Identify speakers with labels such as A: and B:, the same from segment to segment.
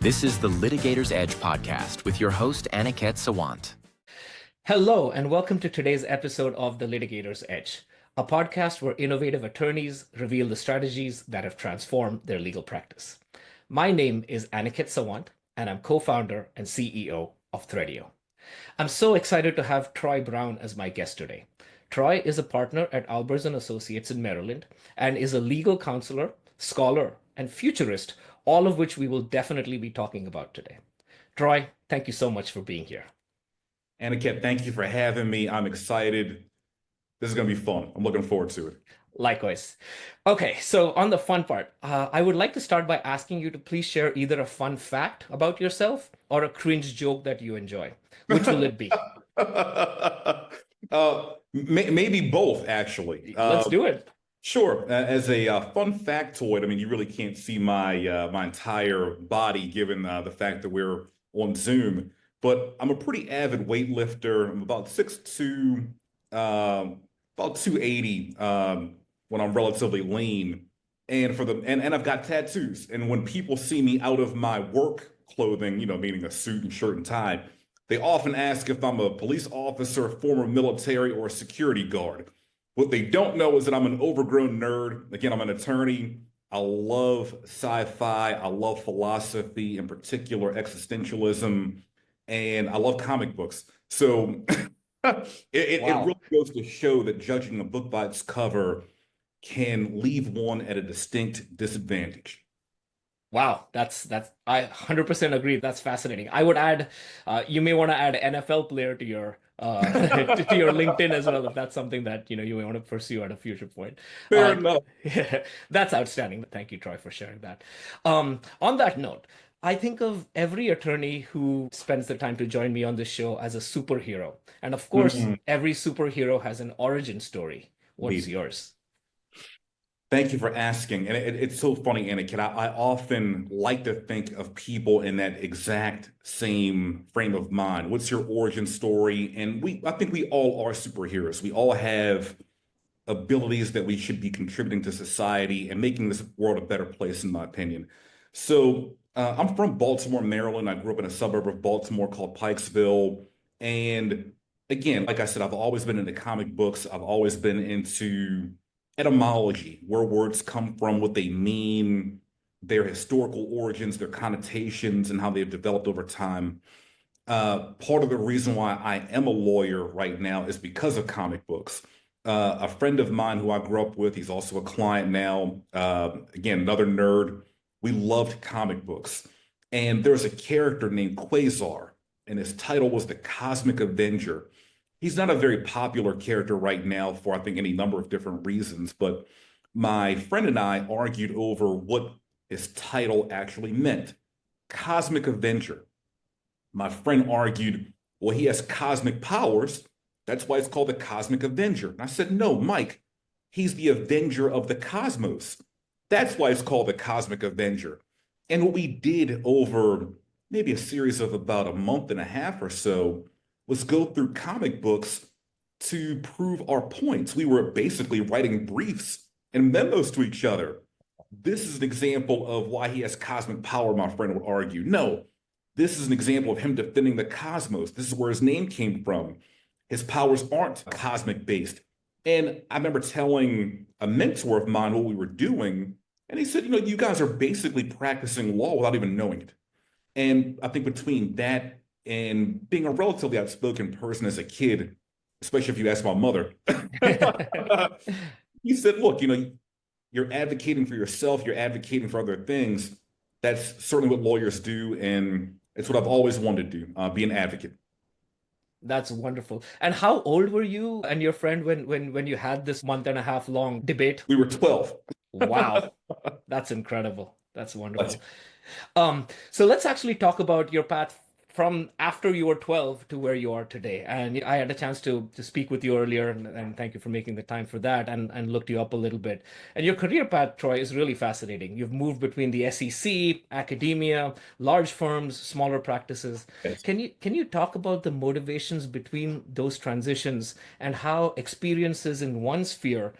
A: This is the Litigator's Edge podcast with your host, Aniket Sawant.
B: Hello, and welcome to today's episode of The Litigator's Edge, a podcast where innovative attorneys reveal the strategies that have transformed their legal practice. My name is Aniket Sawant, and I'm co-founder and CEO of Threadio. I'm so excited to have Troy Brown as my guest today. Troy is a partner at Albers & Associates in Maryland and is a legal counselor, scholar, and futurist, all of which we will definitely be talking about today. Troy, thank you so much for being here.
C: Aniket, thank you for having me. I'm excited. This is going to be fun. I'm looking forward to it.
B: Likewise. Okay, so on the fun part, I would like to start by asking you to please share either a fun fact about yourself or a cringe joke that you enjoy. Which will it be?
C: Maybe both, actually.
B: Let's do it.
C: Sure. As a fun factoid, I mean, you really can't see my my entire body given the fact that we're on Zoom. But I'm a pretty avid weightlifter. I'm about 6'2", about 280 when I'm relatively lean. And I've got tattoos. And when people see me out of my work clothing, meaning a suit and shirt and tie, they often ask if I'm a police officer, former military, or a security guard. What they don't know is that I'm an overgrown nerd. Again, I'm an attorney. I love sci-fi. I love philosophy, in particular existentialism. And I love comic books. So it really goes to show that judging a book by its cover can leave one at a distinct disadvantage.
B: Wow, I 100% agree. That's fascinating. I would add, you may want to add NFL player to your to your LinkedIn as well, if that's something that you may want to pursue at a future point.
C: Fair enough.
B: Yeah, that's outstanding. Thank you, Troy, for sharing that. On that note, I think of every attorney who spends the time to join me on this show as a superhero. And of course, every superhero has an origin story. What's yours?
C: Thank you for asking. And it's so funny, Aniket. I often like to think of people in that exact same frame of mind. What's your origin story? And I think we all are superheroes. We all have abilities that we should be contributing to society and making this world a better place, in my opinion. So I'm from Baltimore, Maryland. I grew up in a suburb of Baltimore called Pikesville. And again, like I said, I've always been into comic books. I've always been into etymology, where words come from, what they mean, their historical origins, their connotations, and how they've developed over time. Part of the reason why I am a lawyer right now is because of comic books. A friend of mine who I grew up with, he's also a client now, again, another nerd. We loved comic books. And there's a character named Quasar, and his title was the Cosmic Avenger. He's not a very popular character right now for, I think, any number of different reasons, but my friend and I argued over what his title actually meant. Cosmic Avenger. My friend argued, well, he has cosmic powers. That's why it's called the Cosmic Avenger. And I said, no, Mike, he's the Avenger of the cosmos. That's why it's called the Cosmic Avenger. And what we did over maybe a series of about a month and a half or so was go through comic books to prove our points. We were basically writing briefs and memos to each other. This is an example of why he has cosmic power, my friend would argue. No, this is an example of him defending the cosmos. This is where his name came from. His powers aren't cosmic based. And I remember telling a mentor of mine what we were doing, and he said, you guys are basically practicing law without even knowing it. And I think between that and being a relatively outspoken person as a kid, especially if you ask my mother, he said, look, you're advocating for yourself, you're advocating for other things. That's certainly what lawyers do. And it's what I've always wanted to do, be an advocate.
B: That's wonderful. And how old were you and your friend when you had this month-and-a-half long debate?
C: We were 12.
B: Wow. That's incredible. That's wonderful. So let's actually talk about your path from after you were 12 to where you are today. And I had a chance to speak with you earlier, and thank you for making the time for that, and looked you up a little bit. And your career path, Troy, is really fascinating. You've moved between the SEC, academia, large firms, smaller practices.
C: Yes.
B: Can you talk about the motivations between those transitions and how experiences in one sphere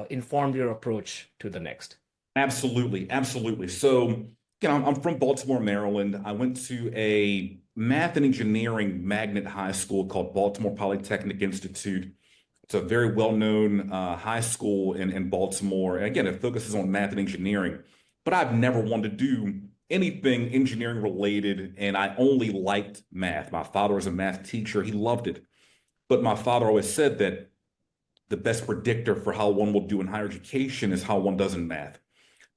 B: informed your approach to the next?
C: Absolutely. Absolutely. So I'm from Baltimore, Maryland. I went to a math and engineering magnet high school called Baltimore Polytechnic Institute. It's a very well-known high school in Baltimore. And again, it focuses on math and engineering. But I've never wanted to do anything engineering related, and I only liked math. My father was a math teacher. He loved it. But my father always said that the best predictor for how one will do in higher education is how one does in math.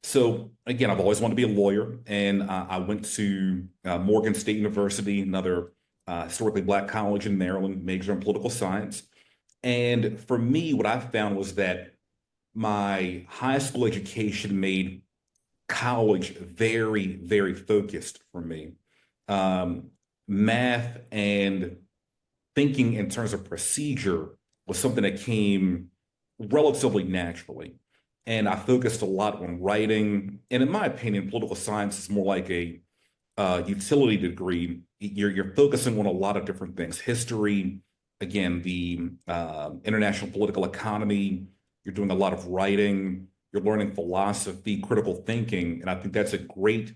C: So again, I've always wanted to be a lawyer, and I went to Morgan State University, another historically Black college in Maryland, major in political science. And for me, what I found was that my high school education made college very, very focused for me. Um, Math and thinking in terms of procedure was something that came relatively naturally. And I focused a lot on writing. And in my opinion, political science is more like a utility degree. You're focusing on a lot of different things: history, again, the international political economy. You're doing a lot of writing. You're learning philosophy, critical thinking, and I think that's a great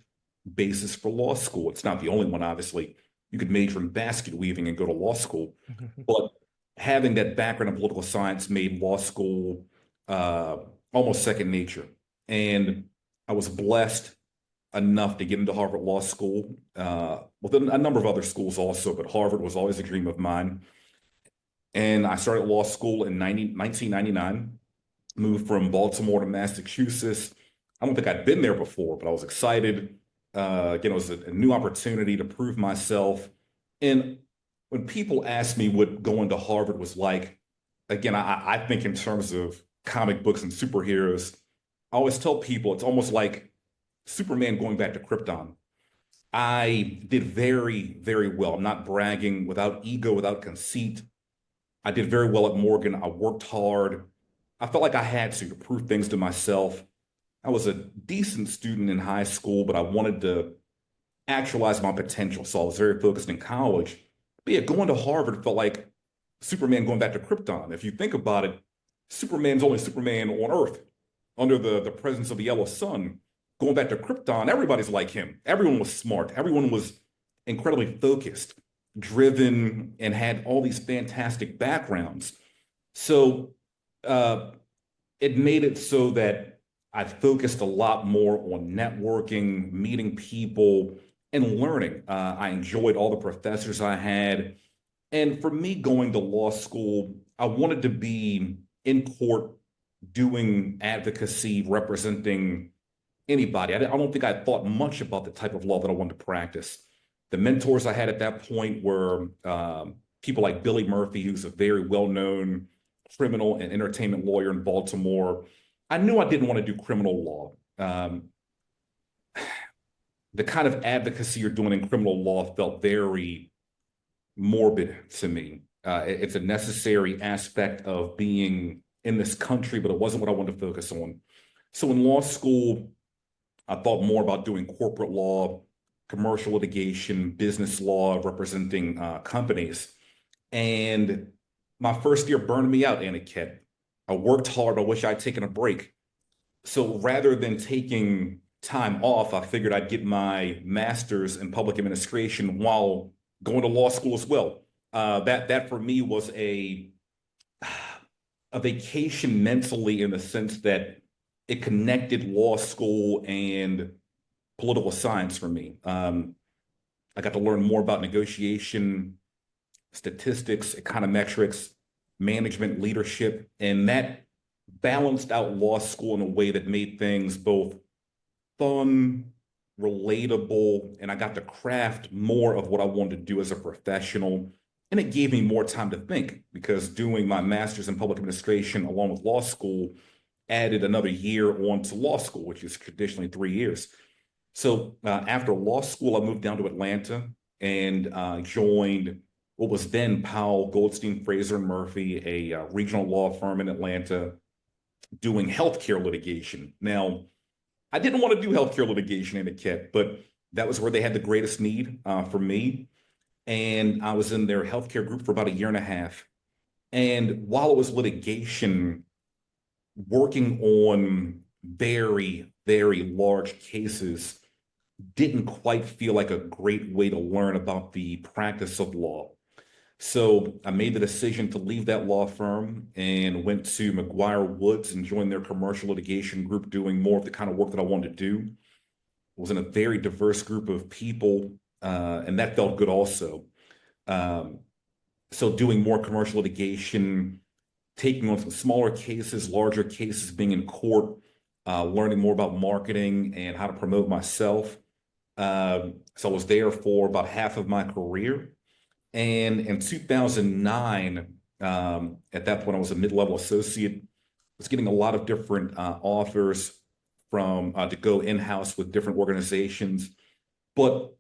C: basis for law school. It's not the only one, obviously. You could major in basket weaving and go to law school, but having that background in political science made law school uh, almost second nature. And I was blessed enough to get into Harvard Law School, with a number of other schools also, but Harvard was always a dream of mine. And I started law school in 1999, moved from Baltimore to Massachusetts. I don't think I'd been there before, but I was excited. Again, it was a new opportunity to prove myself. And when people ask me what going to Harvard was like, again, I think in terms of comic books and superheroes, I always tell people it's almost like Superman going back to Krypton. I did very, very well. I'm not bragging, without ego, without conceit. I did very well at Morgan. I worked hard. I felt like I had to prove things to myself. I was a decent student in high school, but I wanted to actualize my potential. So I was very focused in college. But yeah, going to Harvard felt like Superman going back to Krypton. If you think about it, Superman's only Superman on Earth under the presence of the yellow sun. Going back to Krypton, everybody's like him. Everyone was smart. Everyone was incredibly focused, driven, and had all these fantastic backgrounds. So uh, it made it so that I focused a lot more on networking, meeting people, and learning. I enjoyed all the professors I had. And for me, going to law school, I wanted to be in court doing advocacy, representing anybody. I don't think I thought much about the type of law that I wanted to practice. The mentors I had at that point were people like Billy Murphy, who's a very well-known criminal and entertainment lawyer in Baltimore. I knew I didn't want to do criminal law. The kind of advocacy you're doing in criminal law felt very morbid to me. It's a necessary aspect of being in this country, but it wasn't what I wanted to focus on. So in law school, I thought more about doing corporate law, commercial litigation, business law, representing companies. And my first year burned me out, Aniket. I worked hard. I wish I'd taken a break. So rather than taking time off, I figured I'd get my master's in public administration while going to law school as well. That for me was a vacation mentally, in the sense that it connected law school and political science for me. I got to learn more about negotiation, statistics, econometrics, management, leadership, and that balanced out law school in a way that made things both fun, relatable, and I got to craft more of what I wanted to do as a professional. And it gave me more time to think, because doing my master's in public administration along with law school added another year on to law school, which is traditionally 3 years. So after law school, I moved down to Atlanta and joined what was then Powell, Goldstein, Fraser, and Murphy, a regional law firm in Atlanta, doing healthcare litigation. Now, I didn't want to do healthcare litigation in Aniket, but that was where they had the greatest need for me. And I was in their healthcare group for about a year and a half. And while it was litigation, working on very, very large cases, didn't quite feel like a great way to learn about the practice of law. So I made the decision to leave that law firm and went to McGuire Woods and joined their commercial litigation group, doing more of the kind of work that I wanted to do. Was in a very diverse group of people, and that felt good also. Um, so doing more commercial litigation, taking on some smaller cases, larger cases, being in court, learning more about marketing and how to promote myself. So I was there for about half of my career. And in 2009, at that point, I was a mid-level associate, was getting a lot of different offers from to go in-house with different organizations. But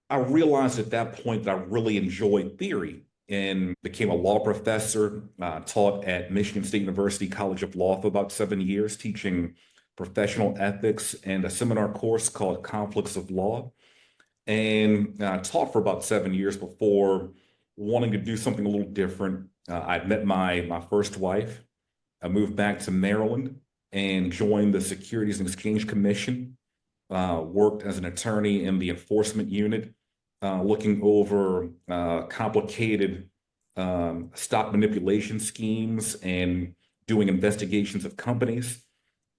C: I realized at that point that I really enjoyed theory and became a law professor, taught at Michigan State University College of Law for about 7 years, teaching professional ethics and a seminar course called Conflicts of Law. And taught for about 7 years before wanting to do something a little different. I'd met my first wife. I moved back to Maryland and joined the Securities and Exchange Commission. Worked as an attorney in the enforcement unit, looking over complicated stock manipulation schemes and doing investigations of companies.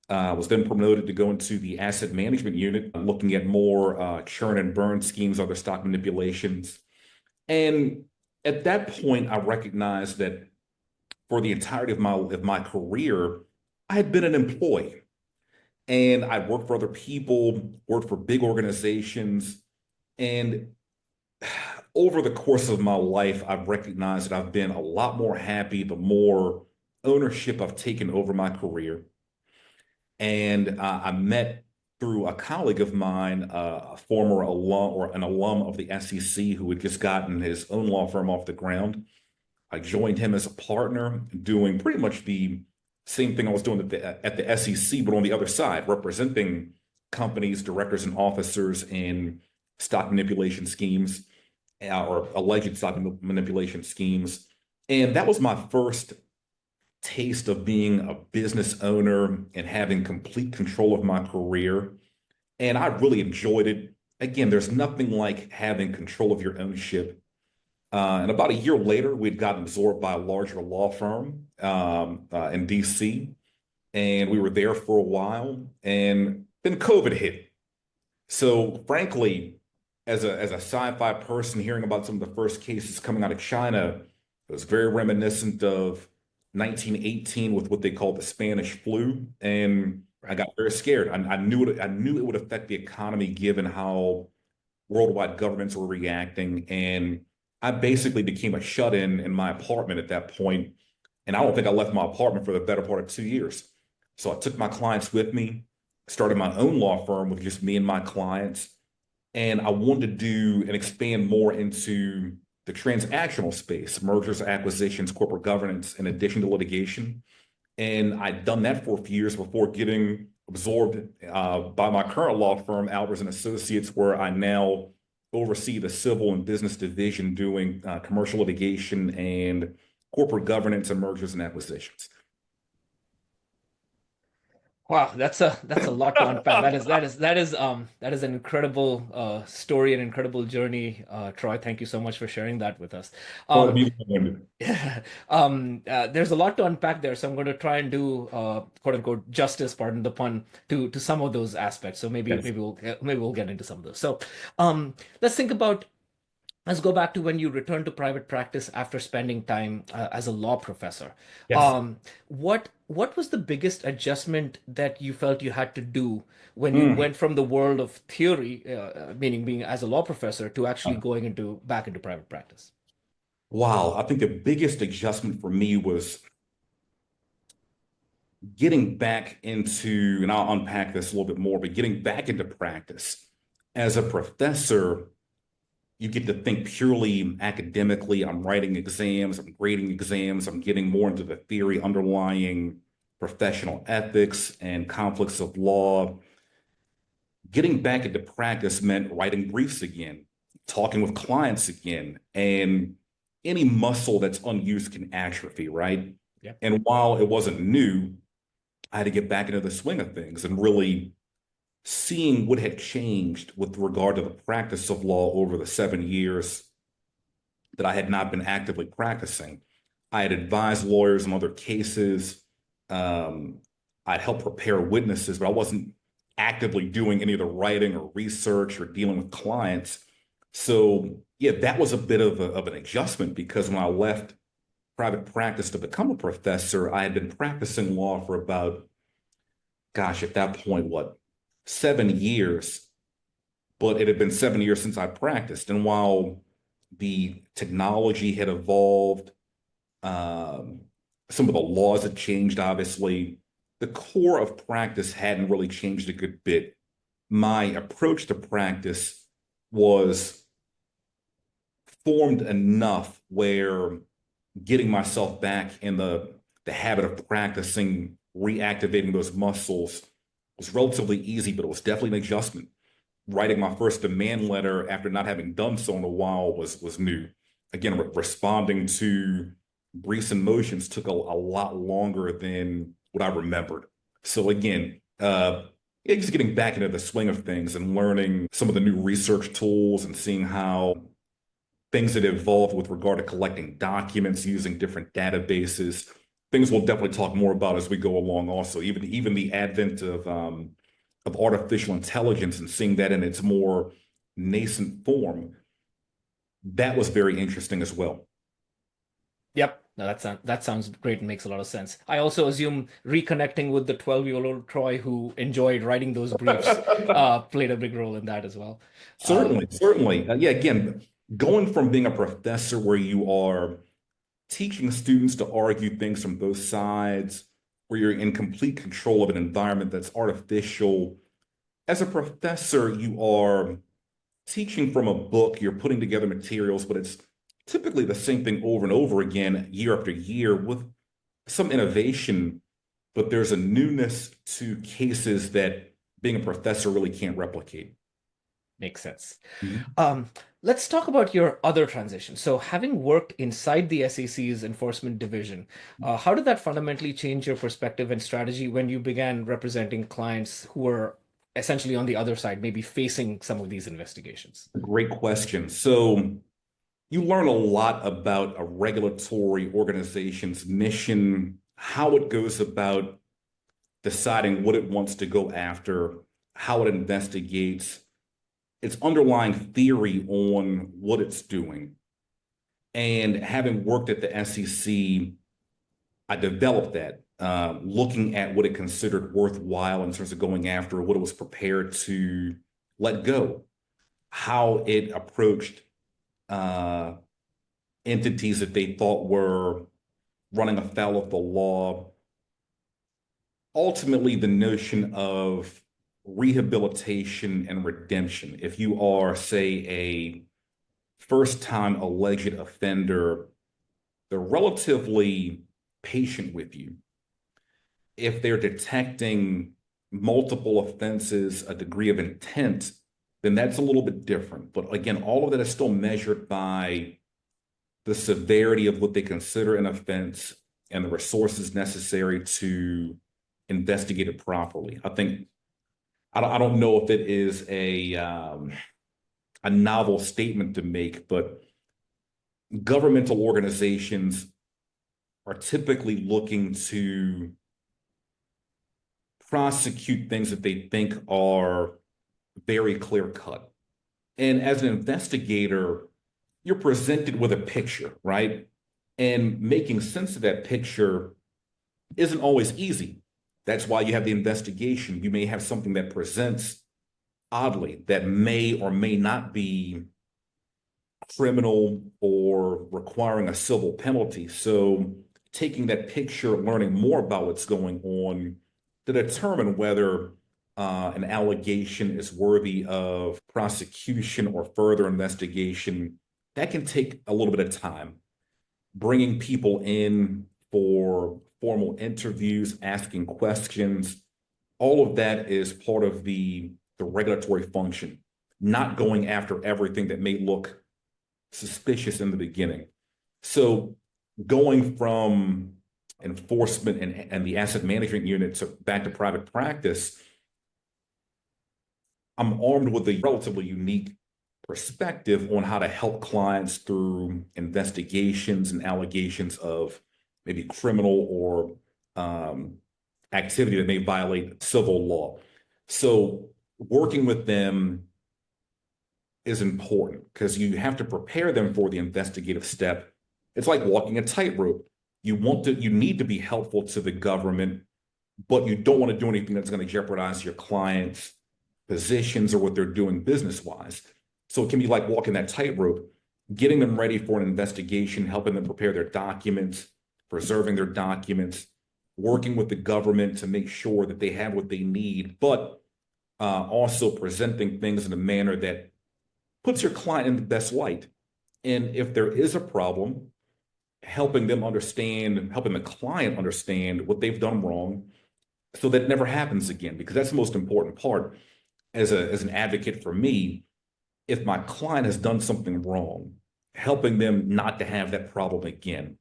C: Was then promoted to go into the asset management unit, looking at more churn and burn schemes, other stock manipulations. And at that point, I recognized that for the entirety of my career, I had been an employee. And I worked for other people, worked for big organizations. And over the course of my life, I've recognized that I've been a lot more happy the more ownership I've taken over my career. And I met through a colleague of mine, a former alum or an alum of the SEC who had just gotten his own law firm off the ground. I joined him as a partner, doing pretty much the same thing I was doing at the SEC, but on the other side, representing companies, directors, and officers in stock manipulation schemes or alleged stock manipulation schemes. And that was my first taste of being a business owner and having complete control of my career. And I really enjoyed it. Again, there's nothing like having control of your own ship. And about a year later, we'd gotten absorbed by a larger law firm in DC. And we were there for a while. And then COVID hit. So frankly, as a sci-fi person, hearing about some of the first cases coming out of China, it was very reminiscent of 1918 with what they called the Spanish flu. And I got very scared. I knew it would affect the economy given how worldwide governments were reacting. And I basically became a shut-in in my apartment at that point. And I don't think I left my apartment for the better part of 2 years. So I took my clients with me, started my own law firm with just me and my clients. And I wanted to do and expand more into the transactional space, mergers, acquisitions, corporate governance, in addition to litigation. And I'd done that for a few years before getting absorbed by my current law firm, Albers and Associates, where I now oversee the civil and business division doing commercial litigation and corporate governance and mergers and acquisitions.
B: Wow, that's a lot to unpack. That is an incredible story, an incredible journey. Troy, thank you so much for sharing that with us.
C: Well, to be long-winded.
B: There's a lot to unpack there, so I'm going to try and do quote unquote justice, pardon the pun, to some of those aspects. So maybe
C: Yes.
B: maybe we'll get into some of those. So let's think about. Let's go back to when you returned to private practice after spending time as a law professor.
C: Yes.
B: What was the biggest adjustment that you felt you had to do when you
C: Mm.
B: went from the world of theory, meaning being as a law professor, to actually
C: Uh,
B: going into back into private practice?
C: Wow. I think the biggest adjustment for me was getting back into, and I'll unpack this a little bit more, but getting back into practice. As a professor, you get to think purely academically. I'm writing exams, I'm grading exams, I'm getting more into the theory underlying professional ethics and conflicts of law. Getting back into practice meant writing briefs again, talking with clients again, and any muscle that's unused can atrophy, right?
B: Yeah.
C: And while it wasn't new, I had to get back into the swing of things and really seeing what had changed with regard to the practice of law over the 7 years that I had not been actively practicing. I had advised lawyers on other cases. I'd helped prepare witnesses, but I wasn't actively doing any of the writing or research or dealing with clients. So yeah, that was a bit of an adjustment, because when I left private practice to become a professor, I had been practicing law for about, gosh, at that point, what, 7 years, but it had been 7 years since I practiced. And while the technology had evolved, some of the laws had changed, obviously, the core of practice hadn't really changed a good bit. My approach to practice was formed enough where getting myself back in the habit of practicing, reactivating those muscles was relatively easy, but it was definitely an adjustment. Writing my first demand letter after not having done so in a while was new. Again, responding to briefs and motions took a lot longer than what I remembered. So again, just getting back into the swing of things and learning some of the new research tools and seeing how things that evolved with regard to collecting documents using different databases. Things we'll definitely talk more about as we go along also. Even the advent of artificial intelligence and seeing that in its more nascent form, that was very interesting as well.
B: Yep. No, that sounds great and makes a lot of sense. I also assume reconnecting with the 12-year-old Troy who enjoyed writing those briefs played a big role in that as well.
C: Certainly. Yeah, again, going from being a professor where you are teaching students to argue things from both sides, where you're in complete control of an environment that's artificial. As a professor, you are teaching from a book, you're putting together materials, but it's typically the same thing over and over again, year after year, with some innovation, but there's a newness to cases that being a professor really can't replicate.
B: Makes sense.
C: Mhm.
B: Let's talk about your other transition. So, having worked inside the SEC's enforcement division, how did that fundamentally change your perspective and strategy when you began representing clients who were essentially on the other side, maybe facing some of these investigations?
C: Great question. So you learn a lot about a regulatory organization's mission, how it goes about deciding what it wants to go after, how it investigates, its underlying theory on what it's doing. And having worked at the SEC, I developed that, looking at what it considered worthwhile in terms of going after, what it was prepared to let go, how it approached uh, entities that they thought were running afoul of the law. Ultimately, the notion of rehabilitation and redemption. If you are, say, a first-time alleged offender, they're relatively patient with you. If they're detecting multiple offenses, a degree of intent, then that's a little bit different. But again, all of that is still measured by the severity of what they consider an offense and the resources necessary to investigate it properly. I don't know if it is a novel statement to make, but governmental organizations are typically looking to prosecute things that they think are very clear cut. And as an investigator, you're presented with a picture, right? And making sense of that picture isn't always easy. That's why you have the investigation. You may have something that presents oddly, that may or may not be criminal or requiring a civil penalty. So taking that picture, learning more about what's going on to determine whether an allegation is worthy of prosecution or further investigation, that can take a little bit of time. Bringing people in for formal interviews, asking questions, all of that is part of the regulatory function, not going after everything that may look suspicious in the beginning. So going from enforcement and the asset management unit back to private practice, I'm armed with a relatively unique perspective on how to help clients through investigations and allegations of maybe criminal or activity that may violate civil law. So working with them is important because you have to prepare them for the investigative step. It's like walking a tightrope. You need to be helpful to the government, but you don't want to do anything that's going to jeopardize your client's positions or what they're doing business-wise. So it can be like walking that tightrope, getting them ready for an investigation, helping them prepare their documents, preserving their documents, working with the government to make sure that they have what they need, but also presenting things in a manner that puts your client in the best light. And if there is a problem, helping the client understand what they've done wrong so that it never happens again, because that's the most important part as an advocate for me. If my client has done something wrong, helping them not to have that problem again.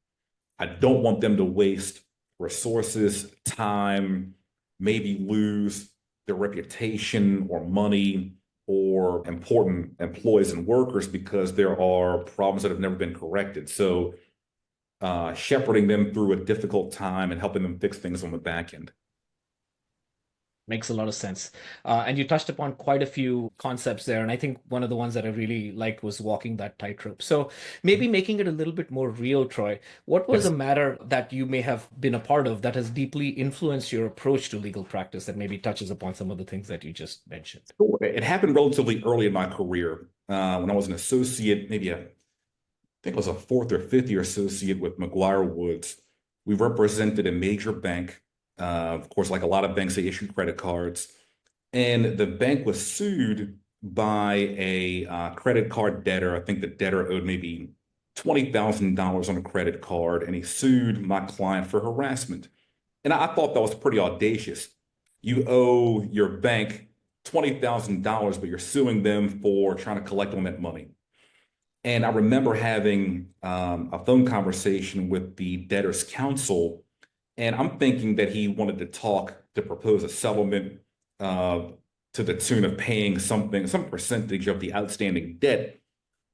C: I don't want them to waste resources, time, maybe lose their reputation or money or important employees and workers because there are problems that have never been corrected. So shepherding them through a difficult time and helping them fix things on the back end.
B: Makes a lot of sense. And you touched upon quite a few concepts there. And I think one of the ones that I really liked was walking that tightrope. So maybe making it a little bit more real, Troy, what was
C: Yes.
B: a matter that you may have been a part of that has deeply influenced your approach to legal practice that maybe touches upon some of the things that you just mentioned?
C: Sure. It happened relatively early in my career when I was an associate, I think I was a fourth or fifth year associate with McGuire Woods. We represented a major bank. Of course, like a lot of banks, they issue credit cards. And the bank was sued by a credit card debtor. I think the debtor owed maybe $20,000 on a credit card, and he sued my client for harassment. And I thought that was pretty audacious. You owe your bank $20,000, but you're suing them for trying to collect on that money. And I remember having a phone conversation with the debtor's counsel, and I'm thinking that he wanted to propose a settlement to the tune of paying some percentage of the outstanding debt.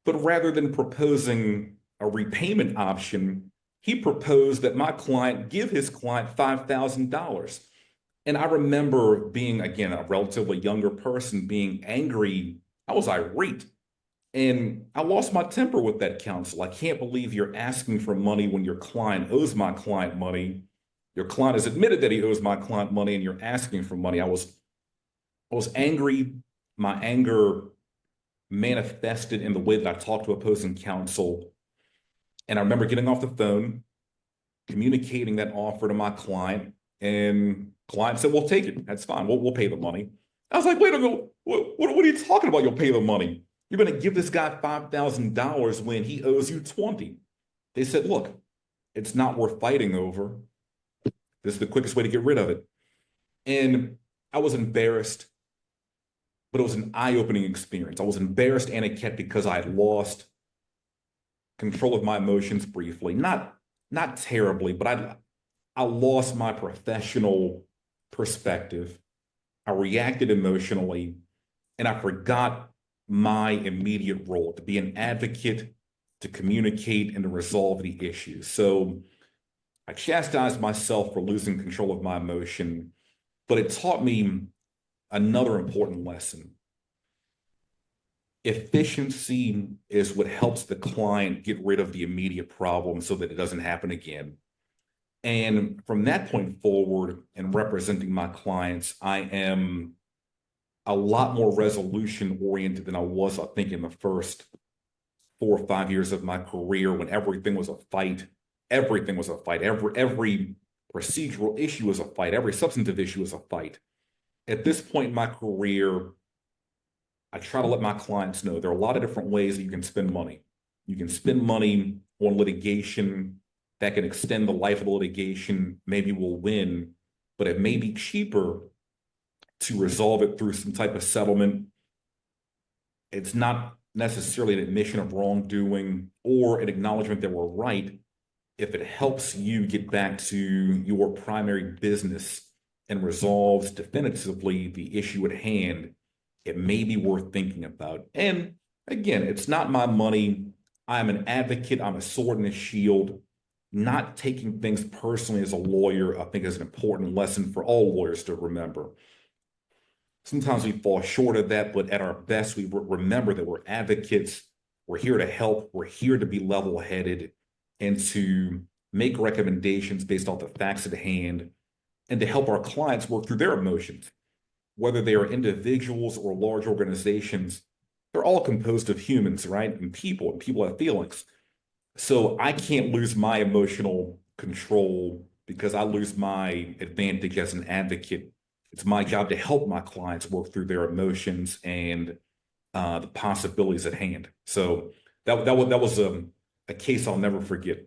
C: But rather than proposing a repayment option, he proposed that my client give his client $5,000. And I remember being, again, a relatively younger person, being angry. I was irate. And I lost my temper with that counsel. I can't believe you're asking for money when your client owes my client money. Your client has admitted that he owes my client money, and you're asking for money. I was angry. My anger manifested in the way that I talked to opposing counsel. And I remember getting off the phone, communicating that offer to my client, and client said, "We'll take it. That's fine. We'll pay the money." I was like, "Wait a minute. What are you talking about? You'll pay the money. You're going to give this guy $5,000 when he owes you 20." They said, "Look, it's not worth fighting over. This is the quickest way to get rid of it." And I was embarrassed, but it was an eye-opening experience. I was embarrassed, Aniket, because I had lost control of my emotions briefly. Not terribly, but I lost my professional perspective. I reacted emotionally, and I forgot my immediate role to be an advocate, to communicate, and to resolve the issue. So I chastised myself for losing control of my emotion, but it taught me another important lesson. Efficiency is what helps the client get rid of the immediate problem so that it doesn't happen again. And from that point forward, in representing my clients, I am a lot more resolution oriented than I was, I think, in the first 4 or 5 years of my career, when everything was a fight. Everything was a fight. Every procedural issue was a fight. Every substantive issue was a fight. At this point in my career, I try to let my clients know there are a lot of different ways that you can spend money. You can spend money on litigation that can extend the life of the litigation. Maybe we'll win, but it may be cheaper to resolve it through some type of settlement. It's not necessarily an admission of wrongdoing or an acknowledgement that we're right if it helps you get back to your primary business and resolves definitively the issue at hand. it may be worth thinking about. And again, it's not my money. I'm an advocate. I'm a sword and a shield. Not taking things personally as a lawyer, I think, is an important lesson for all lawyers to remember. Sometimes we fall short of that, but at our best, we remember that we're advocates. We're here to help. We're here to be level-headed and to make recommendations based off the facts at hand and to help our clients work through their emotions. Whether they are individuals or large organizations, they're all composed of humans, right? And people have feelings. So I can't lose my emotional control because I lose my advantage as an advocate. It's my job to help my clients work through their emotions and the possibilities at hand. So that was a case I'll never forget.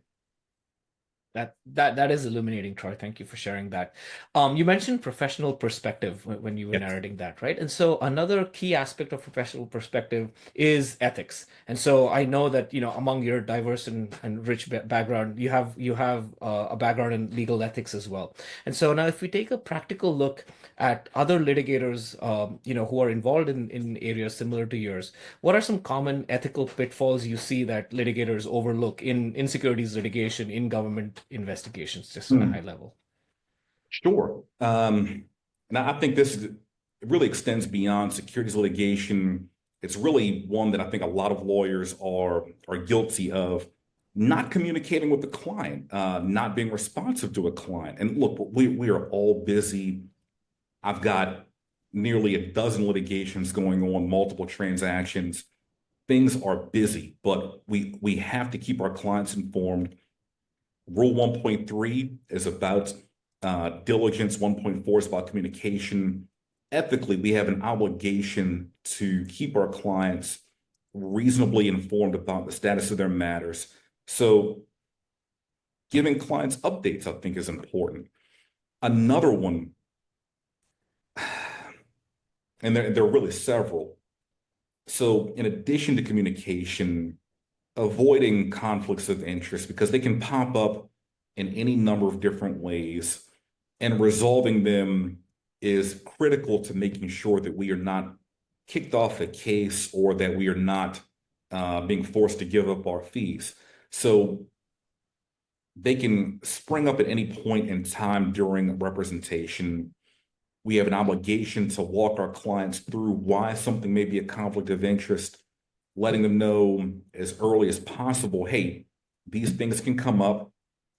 B: That is illuminating, Troy. Thank you for sharing that. You mentioned professional perspective when you were
C: Yes.
B: narrating that, right? And so another key aspect of professional perspective is ethics. And so I know that, among your diverse and rich background, you have a background in legal ethics as well. And so now if we take a practical look at other litigators, who are involved in areas similar to yours, what are some common ethical pitfalls you see that litigators overlook in securities litigation, in government investigations, just on a high level?
C: Sure. And I think it really extends beyond securities litigation. It's really one that I think a lot of lawyers are guilty of not communicating with the client, not being responsive to a client. And look, we are all busy. I've got nearly a dozen litigations going on, multiple transactions. Things are busy, but we have to keep our clients informed. Rule 1.3 is about diligence. 1.4 is about communication. Ethically, we have an obligation to keep our clients reasonably informed about the status of their matters. So giving clients updates, I think, is important. Another one, and there are really several. So in addition to communication, avoiding conflicts of interest because they can pop up in any number of different ways, and resolving them is critical to making sure that we are not kicked off a case or that we are not being forced to give up our fees. So they can spring up at any point in time during representation. We have an obligation to walk our clients through why something may be a conflict of interest, letting them know as early as possible, hey, these things can come up,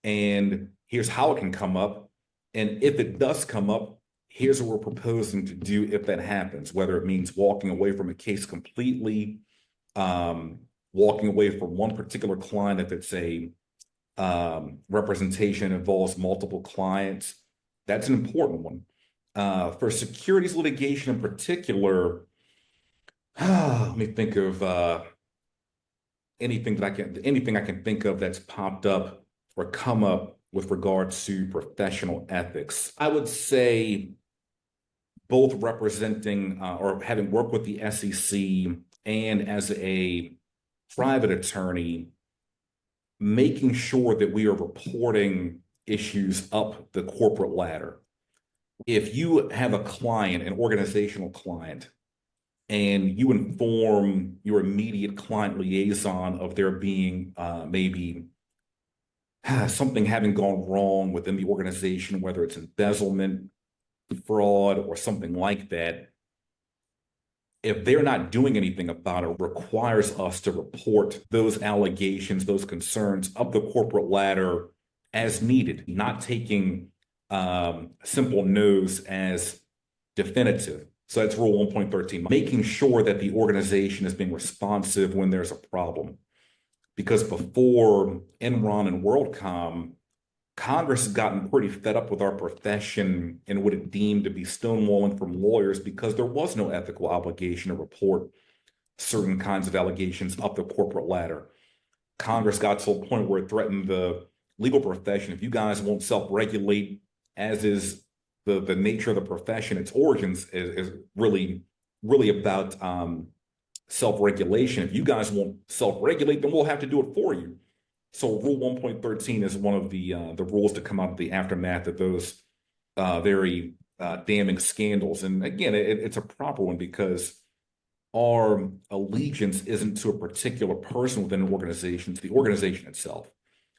C: and here's how it can come up. And if it does come up, here's what we're proposing to do if that happens, whether it means walking away from a case completely, walking away from one particular client if it's a representation involves multiple clients. That's an important one. For securities litigation in particular, let me think of anything I can think of that's popped up or come up with regards to professional ethics. I would say both representing or having worked with the SEC and as a private attorney, making sure that we are reporting issues up the corporate ladder. If you have a client, an organizational client, and you inform your immediate client liaison of there being maybe something having gone wrong within the organization, whether it's embezzlement, fraud, or something like that, if they're not doing anything about it, requires us to report those allegations, those concerns up the corporate ladder as needed, not taking simple no's as definitive. So that's Rule 1.13, making sure that the organization is being responsive when there's a problem. Because before Enron and WorldCom, Congress has gotten pretty fed up with our profession and what it deemed to be stonewalling from lawyers because there was no ethical obligation to report certain kinds of allegations up the corporate ladder. Congress got to a point where it threatened the legal profession. If you guys won't self-regulate, as is the nature of the profession, its origins is really about self-regulation. If you guys won't self-regulate, then we'll have to do it for you. So Rule 1.13 is one of the rules to come out of the aftermath of those very damning scandals. And again, it's a proper one because our allegiance isn't to a particular person within an organization, it's the organization itself.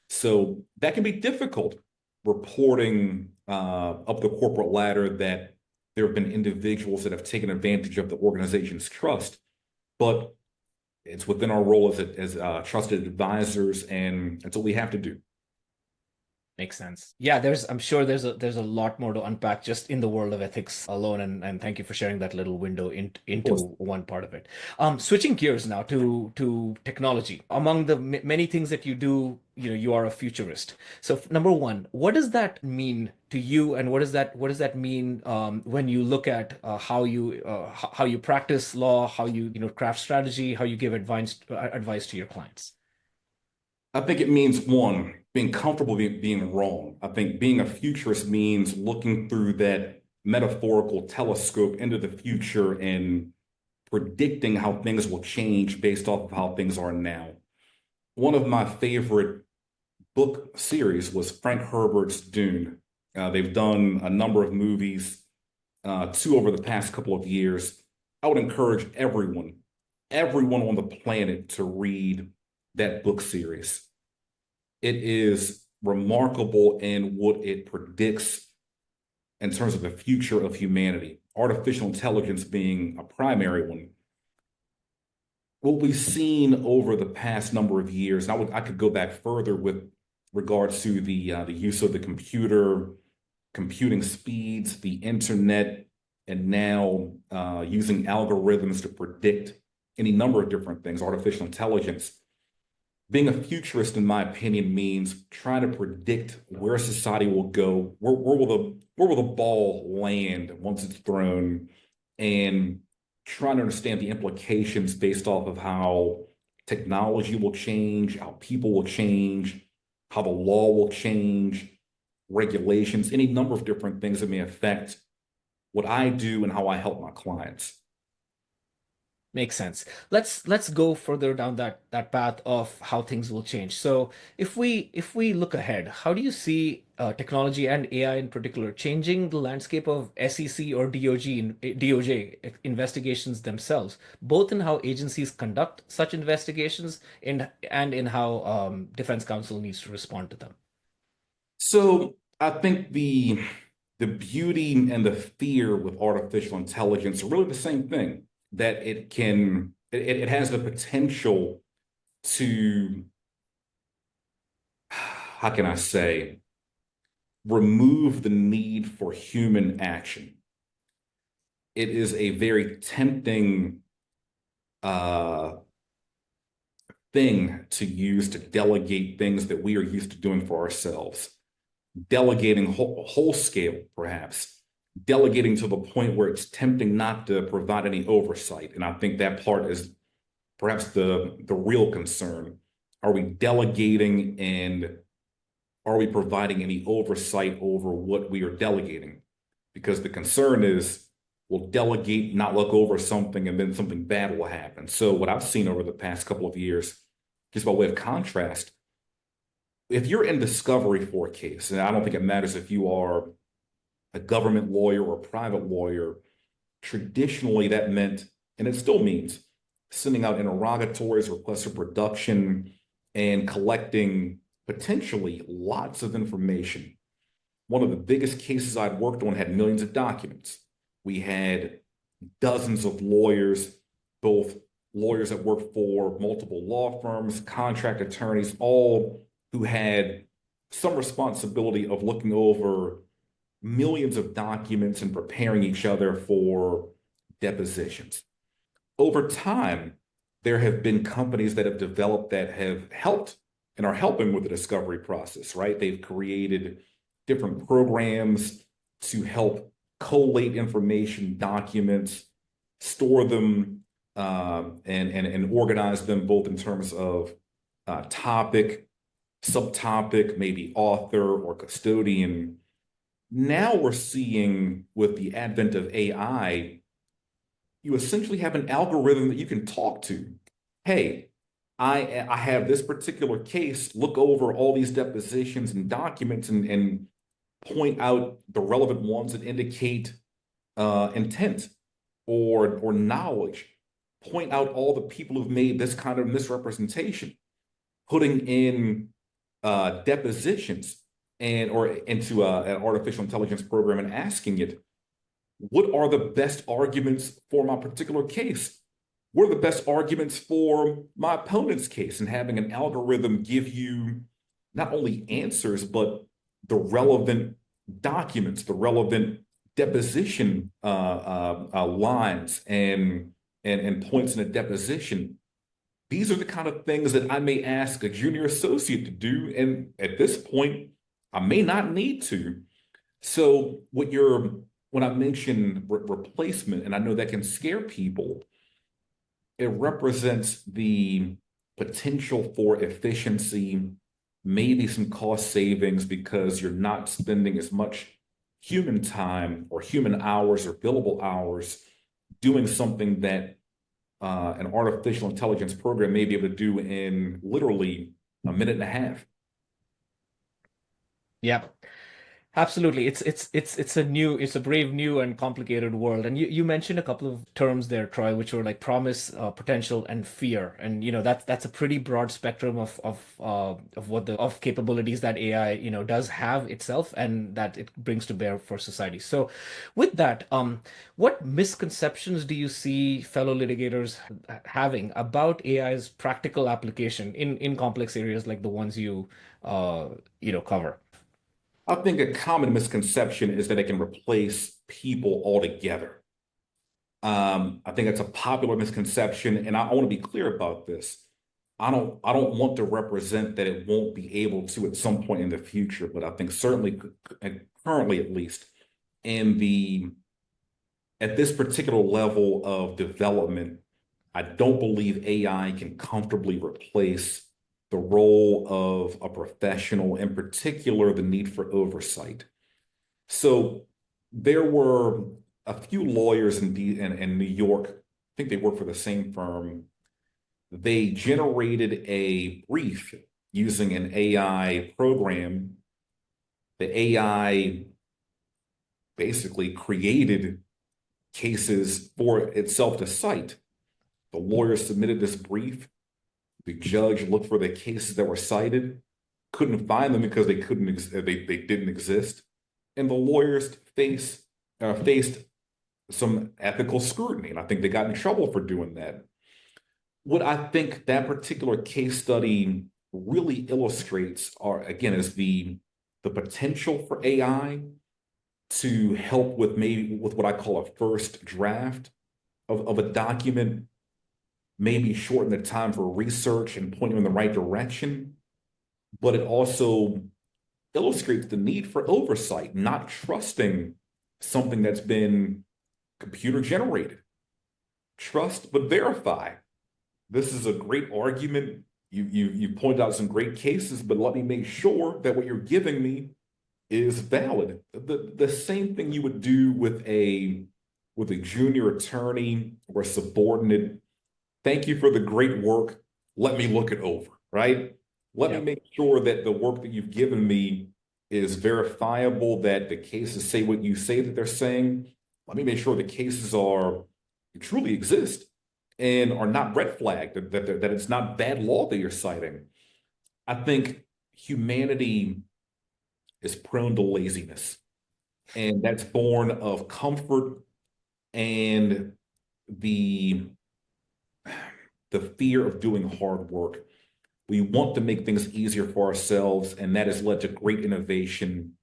C: So that can be difficult reporting up the corporate ladder that there have been individuals that have taken advantage of the organization's trust, but it's within our role as trusted advisors, and that's what we have to do.
B: Makes sense. Yeah, I'm sure there's a lot more to unpack just in the world of ethics alone, and thank you for sharing that little window
C: Of course.
B: into one part of it. Switching gears now to technology. Among the many things that you do, you are a futurist. So number one, what does that mean to you, and what does that mean when you look at how you practice law, how you craft strategy, how you give advice to your clients?
C: I think it means one, being comfortable being wrong. I think being a futurist means looking through that metaphorical telescope into the future and predicting how things will change based off of how things are now. One of my favorite book series was Frank Herbert's Dune. They've done a number of movies, two over the past couple of years. I would encourage everyone on the planet to read that book series. It is remarkable in what it predicts in terms of the future of humanity, artificial intelligence being a primary one. What we've seen over the past number of years, and I could go back further with regards to the use of the computer, computing speeds, the internet, and now using algorithms to predict any number of different things, artificial intelligence. Being a futurist, in my opinion, means trying to predict where society will go, where will the ball land once it's thrown, and trying to understand the implications based off of how technology will change, how people will change, how the law will change, regulations, any number of different things that may affect what I do and how I help my clients.
B: Makes sense. Let's go further down that path of how things will change. So if we look ahead, how do you see technology and AI in particular changing the landscape of SEC or DOJ investigations themselves, both in how agencies conduct such investigations and in how defense counsel needs to respond to them?
C: So I think the beauty and the fear with artificial intelligence are really the same thing, that it has the potential to, how can I say, remove the need for human action. It is a very tempting thing to use to delegate things that we are used to doing for ourselves. Delegating whole scale, perhaps. Delegating to the point where it's tempting not to provide any oversight. And I think that part is perhaps the real concern. Are we delegating, and are we providing any oversight over what we are delegating? Because the concern is we'll delegate, not look over something, and then something bad will happen. So what I've seen over the past couple of years, just by way of contrast, if you're in discovery for a case, and I don't think it matters if you are a government lawyer or a private lawyer, traditionally that meant, and it still means, sending out interrogatories, requests for production, and collecting potentially lots of information. One of the biggest cases I'd worked on had millions of documents. We had dozens of lawyers, both lawyers that worked for multiple law firms, contract attorneys, all who had some responsibility of looking over millions of documents and preparing each other for depositions. Over time, there have been companies that have developed that have helped and are helping with the discovery process, right? They've created different programs to help collate information, documents, store them, and organize them both in terms of topic, subtopic, maybe author or custodian. Now we're seeing, with the advent of AI, you essentially have an algorithm that you can talk to. Hey, I have this particular case, look over all these depositions and documents and point out the relevant ones that indicate intent or knowledge. point out all the people who've made this kind of misrepresentation, putting in depositions or into an artificial intelligence program and asking it, what are the best arguments for my particular case? What are the best arguments for my opponent's case? And having an algorithm give you not only answers, but the relevant documents, the relevant deposition lines and points in a deposition. These are the kind of things that I may ask a junior associate to do. And at this point, I may not need to. So when I mention replacement, and I know that can scare people, it represents the potential for efficiency, maybe some cost savings because you're not spending as much human time or human hours or billable hours doing something that an artificial intelligence program may be able to do in literally a minute and a half.
B: Yeah. Absolutely. It's a brave new and complicated world. And you mentioned a couple of terms there, Troy, which were like promise, potential, and fear. And that's a pretty broad spectrum of capabilities that AI, does have itself and that it brings to bear for society. So with that, what misconceptions do you see fellow litigators having about AI's practical application in complex areas like the ones cover?
C: I think a common misconception is that it can replace people altogether. I think that's a popular misconception, and I want to be clear about this. I don't want to represent that it won't be able to at some point in the future, but I think certainly and currently at least at this particular level of development, I don't believe AI can comfortably replace the role of a professional, in particular, the need for oversight. So there were a few lawyers in New York, I think they work for the same firm. They generated a brief using an AI program. The AI basically created cases for itself to cite. The lawyer submitted this brief. The judge looked for the cases that were cited, couldn't find them because they didn't exist, and the lawyers faced some ethical scrutiny, and I think they got in trouble for doing that. What I think that particular case study really illustrates is the potential for AI to help with what I call a first draft of a document, maybe shorten the time for research and point you in the right direction, but it also illustrates the need for oversight, not trusting something that's been computer generated. Trust, but verify. This is a great argument. You point out some great cases, but let me make sure that what you're giving me is valid. The same thing you would do with a junior attorney or a subordinate. Thank you for the great work. Let me look it over, right? Let me make sure that the work that you've given me is verifiable, that the cases say what you say that they're saying. Let me make sure the cases truly exist and are not red flagged, that it's not bad law that you're citing. I think humanity is prone to laziness, and that's born of comfort and the fear of doing hard work. We want to make things easier for ourselves, and that has led to great innovation.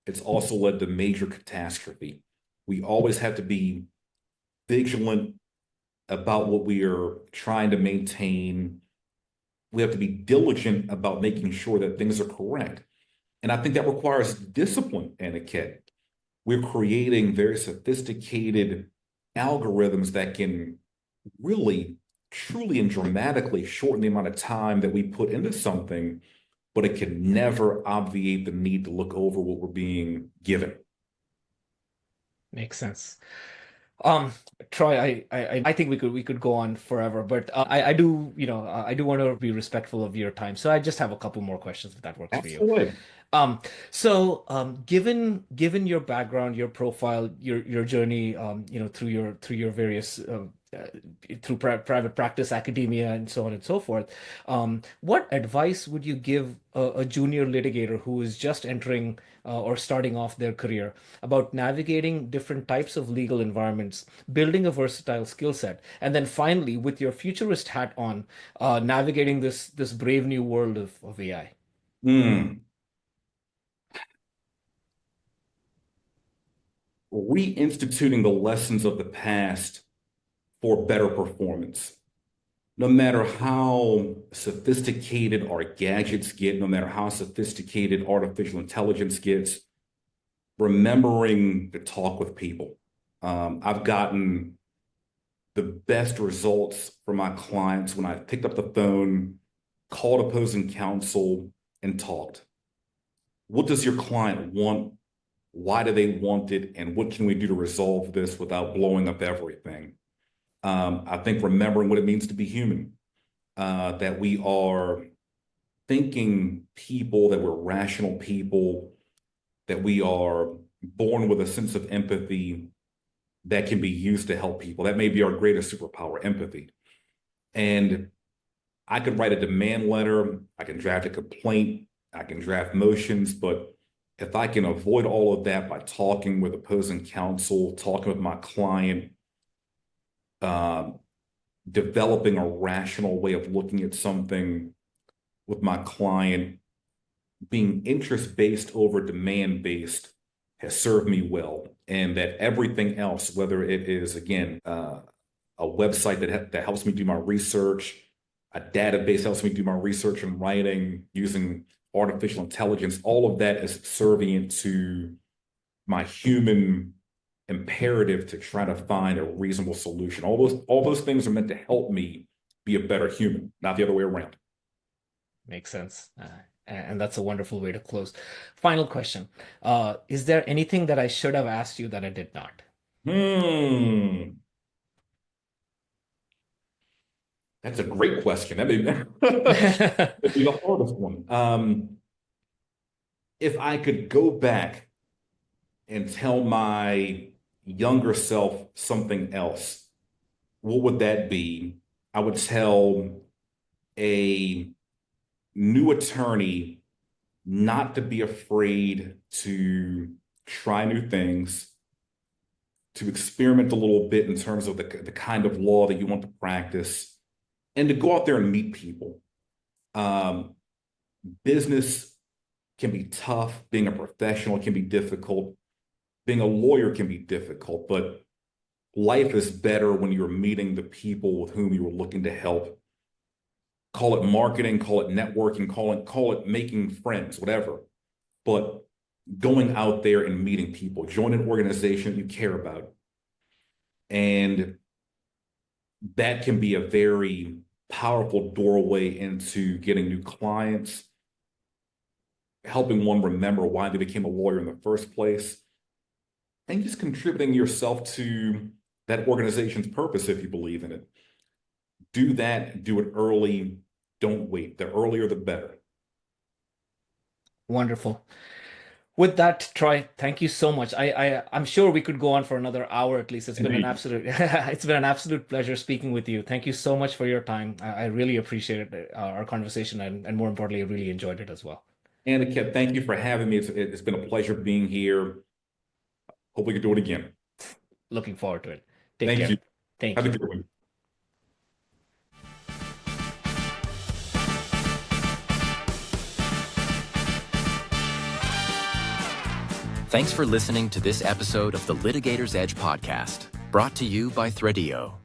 C: It's also led to major catastrophe. We always have to be vigilant about what we are trying to maintain. We have to be diligent about making sure that things are correct. And I think that requires discipline, Aniket. We're creating very sophisticated algorithms that can really, truly, and dramatically shorten the amount of time that we put into something, but it can never obviate the need to look over what we're being given.
B: Makes sense. Troy, I think we could go on forever, but I do want to be respectful of your time. So I just have a couple more questions if that works for you.
C: Absolutely.
B: Given your background, your profile, your journey, through your various through private practice, academia, and so on and so forth. What advice would you give a junior litigator who is just entering or starting off their career about navigating different types of legal environments, building a versatile skill set, and then finally, with your futurist hat on, navigating this brave new world of AI?
C: Hmm. Reinstituting the lessons of the past for better performance. No matter how sophisticated our gadgets get, no matter how sophisticated artificial intelligence gets, remembering to talk with people. I've gotten the best results for my clients when I picked up the phone, called opposing counsel, and talked. What does your client want? Why do they want it? And what can we do to resolve this without blowing up everything? I think remembering what it means to be human, that we are thinking people, that we're rational people, that we are born with a sense of empathy that can be used to help people. That may be our greatest superpower, empathy. And I could write a demand letter, I can draft a complaint, I can draft motions, but if I can avoid all of that by talking with opposing counsel, talking with my client, developing a rational way of looking at something with my client, being interest-based over demand-based has served me well. And that everything else, whether it is, again, a website that helps me do my research, a database helps me do my research and writing using artificial intelligence, all of that is serving to my human imperative to try to find a reasonable solution. All those things are meant to help me be a better human, not the other way around.
B: Makes sense. And that's a wonderful way to close. Final question. Is there anything that I should have asked you that I did not?
C: That's a great question. That'd be the hardest one. If I could go back and tell my younger self something else, what would that be? I would tell a new attorney not to be afraid to try new things, to experiment a little bit in terms of the kind of law that you want to practice, and to go out there and meet people. Business can be tough. Being a professional can be difficult. Being a lawyer can be difficult, but life is better when you're meeting the people with whom you are looking to help. Call it marketing, call it networking, call it making friends, whatever. But going out there and meeting people, join an organization you care about. And that can be a very powerful doorway into getting new clients, helping one remember why they became a lawyer in the first place, and just contributing yourself to that organization's purpose if you believe in it. Do that, do it early, don't wait. The earlier, the better.
B: Wonderful. With that, Troy, thank you so much. I'm sure we could go on for another hour at least. It's been an absolute it's been an absolute pleasure speaking with you. Thank you so much for your time. I really appreciated our conversation and more importantly, I really enjoyed it as well.
C: Aniket, thank you for having me. It's been a pleasure being here. Hope we can do it again.
B: Looking forward to it. Take
C: Thank
B: care.
C: you.
B: Thank
C: Have
B: you.
C: a good one.
A: Thanks for listening to this episode of the Litigator's Edge podcast, brought to you by Threadio.